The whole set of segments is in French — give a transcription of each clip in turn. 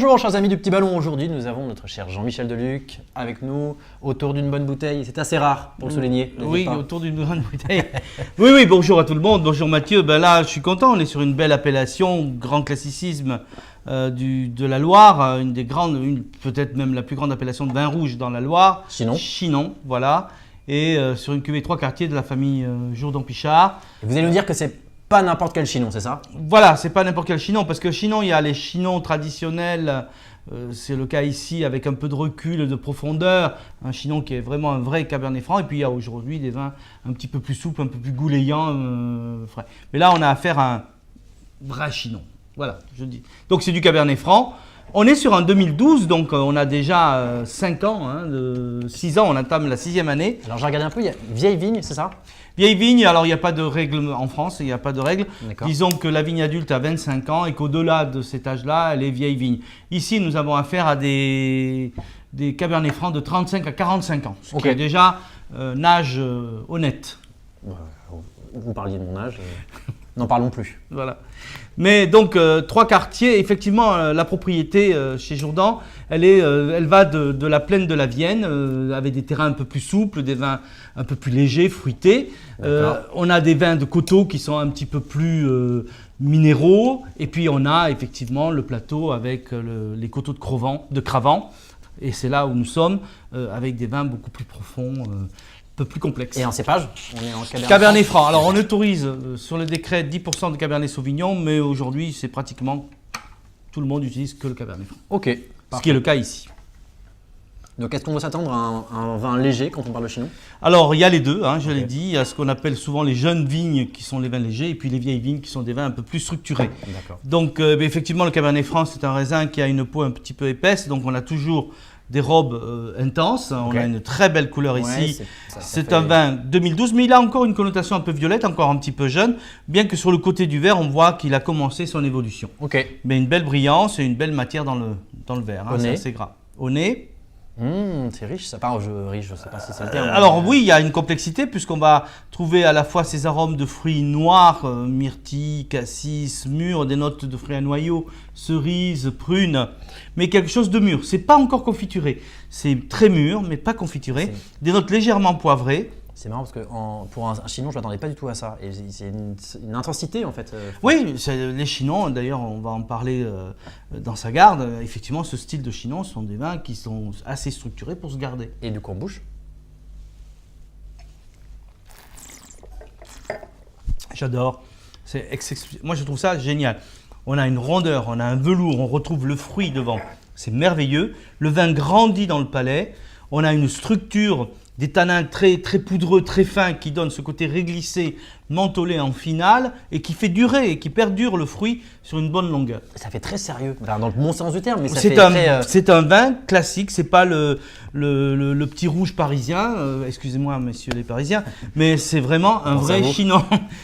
Bonjour chers amis du Petit Ballon, aujourd'hui nous avons notre cher Jean-Michel Deluc avec nous autour d'une bonne bouteille, c'est assez rare pour le souligner. Oui, autour d'une bonne bouteille. Oui, bonjour à tout le monde, bonjour Mathieu, ben là je suis content, on est sur une belle appellation, grand classicisme de la Loire, une des grandes, peut-être même la plus grande appellation de vin rouge dans la Loire. Chinon, voilà, et sur une cuvée 3 quartiers de la famille Jourdan-Pichard. Et vous allez nous dire que c'est pas n'importe quel chinon, c'est ça? Voilà, c'est pas n'importe quel chinon, parce que chinon, il y a les chinons traditionnels, c'est le cas ici avec un peu de recul, de profondeur, un chinon qui est vraiment un vrai Cabernet Franc, et puis il y a aujourd'hui des vins un petit peu plus souples, un peu plus goulayants, frais. Mais là, on a affaire à un vrai chinon, voilà, je dis. Donc c'est du Cabernet Franc. On est sur un 2012, donc on a déjà 5 ans, 6 ans, on entame la 6e année. Alors j'ai regardé un peu, il y a vieille vigne, c'est ça? Vieille vigne, alors il n'y a pas de règle en France, il n'y a pas de règle. Disons que la vigne adulte a 25 ans et qu'au-delà de cet âge-là, elle est vieille vigne. Ici, nous avons affaire à des Cabernet Francs de 35 à 45 ans, ce qui est déjà un âge honnête. Vous parliez de mon âge, n'en parlons plus. Voilà. Mais donc, 3 quartiers, effectivement, la propriété chez Jourdan, elle va de la plaine de la Vienne, avec des terrains un peu plus souples, des vins un peu plus légers, fruités. On a des vins de coteaux qui sont un petit peu plus minéraux. Et puis, on a effectivement le plateau avec les coteaux de Cravant. Et c'est là où nous sommes, avec des vins beaucoup plus profonds. Peu plus complexe. Et en cépage, on est en Cabernet Franc. Alors on autorise sur le décret 10% de Cabernet Sauvignon, mais aujourd'hui c'est pratiquement tout le monde utilise que le Cabernet Franc. Ok. Ce Parfait. qui est le cas ici. Donc est-ce qu'on doit s'attendre à un vin léger quand on parle de chinon? Alors il y a les deux, je l'ai dit, il y a ce qu'on appelle souvent les jeunes vignes qui sont les vins légers et puis les vieilles vignes qui sont des vins un peu plus structurés. Donc effectivement le Cabernet Franc c'est un raisin qui a une peau un petit peu épaisse, donc on a toujours des robes intenses, on a une très belle couleur ici, c'est un vin 2012 mais il a encore une connotation un peu violette, encore un petit peu jeune, bien que sur le côté du verre on voit qu'il a commencé son évolution. Mais une belle brillance et une belle matière dans le verre, c'est assez gras. Au nez, c'est riche, ça part riche, je ne sais pas si c'est le terme. Alors oui, il y a une complexité puisqu'on va trouver à la fois ces arômes de fruits noirs, myrtille, cassis, mûr, des notes de fruits à noyaux, cerises, prunes, mais quelque chose de mûr. C'est pas encore confituré, c'est très mûr mais pas confituré, des notes légèrement poivrées. C'est marrant parce que pour un chinon, je ne m'attendais pas du tout à ça. Et c'est une intensité en fait. Oui, les chinons, d'ailleurs on va en parler dans sa garde. Effectivement, ce style de chinon sont des vins qui sont assez structurés pour se garder. Et du coup en bouche? J'adore. Moi je trouve ça génial. On a une rondeur, on a un velours, on retrouve le fruit devant. C'est merveilleux. Le vin grandit dans le palais. On a une structure, des tanins très poudreux, très fins, qui donnent ce côté réglissé, mentholé en finale et qui fait durer et qui perdure le fruit sur une bonne longueur. Ça fait très sérieux, dans le bon sens du terme. Mais c'est un vin classique, c'est pas le petit rouge parisien, excusez-moi messieurs les parisiens, mais c'est vraiment un vrai chinon.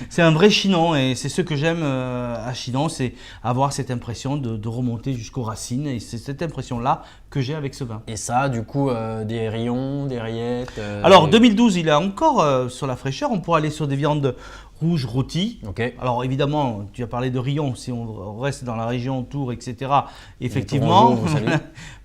C'est un vrai chinon et c'est ce que j'aime à Chinon, c'est avoir cette impression de remonter jusqu'aux racines et c'est cette impression-là que j'ai avec ce vin. Et ça, du coup, des rayons, des rillettes Alors 2012, il est encore sur la fraîcheur, on pourra aller sur des viandes rouges rôties. Alors évidemment, tu as parlé de Rion, si on reste dans la région Tours, etc. Effectivement,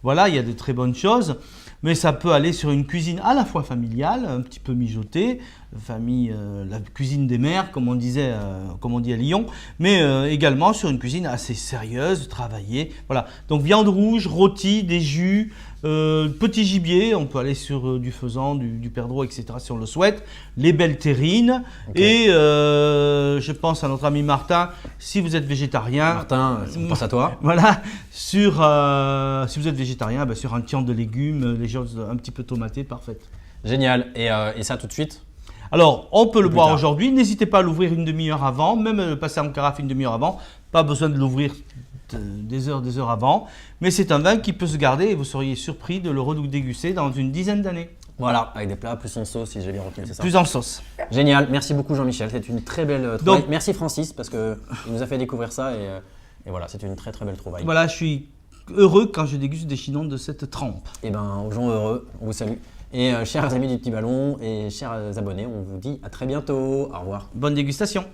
voilà, il y a de très bonnes choses. Mais ça peut aller sur une cuisine à la fois familiale, un petit peu mijotée, la cuisine des mères, comme on dit à Lyon, mais également sur une cuisine assez sérieuse, travaillée. Voilà. Donc viande rouge, rôtie, des jus, petit gibier, on peut aller sur du faisan, du perdreau, etc. si on le souhaite, les belles terrines. Et je pense à notre ami Martin, si vous êtes végétarien. Martin, on pense à toi. Voilà, si vous êtes végétarien, sur un tian de légumes, les choses un petit peu tomatées, parfaites. Génial. Et ça tout de suite? Alors, on peut le boire aujourd'hui. N'hésitez pas à l'ouvrir une demi-heure avant, même le passer en carafe une demi-heure avant. Pas besoin de l'ouvrir des heures avant. Mais c'est un vin qui peut se garder et vous seriez surpris de le redéguster dans une dizaine d'années. Voilà, avec des plats plus en sauce, si j'ai bien retenu, c'est ça? Plus en sauce. Génial. Merci beaucoup Jean-Michel. C'est une très belle trouvaille. Merci Francis parce qu'il nous a fait découvrir ça et voilà, c'est une très belle trouvaille. Voilà, je suis heureux quand je déguste des chinons de cette trempe. Et aux gens heureux, on vous salue. Et chers amis du Petit Ballon et chers abonnés, on vous dit à très bientôt. Au revoir. Bonne dégustation.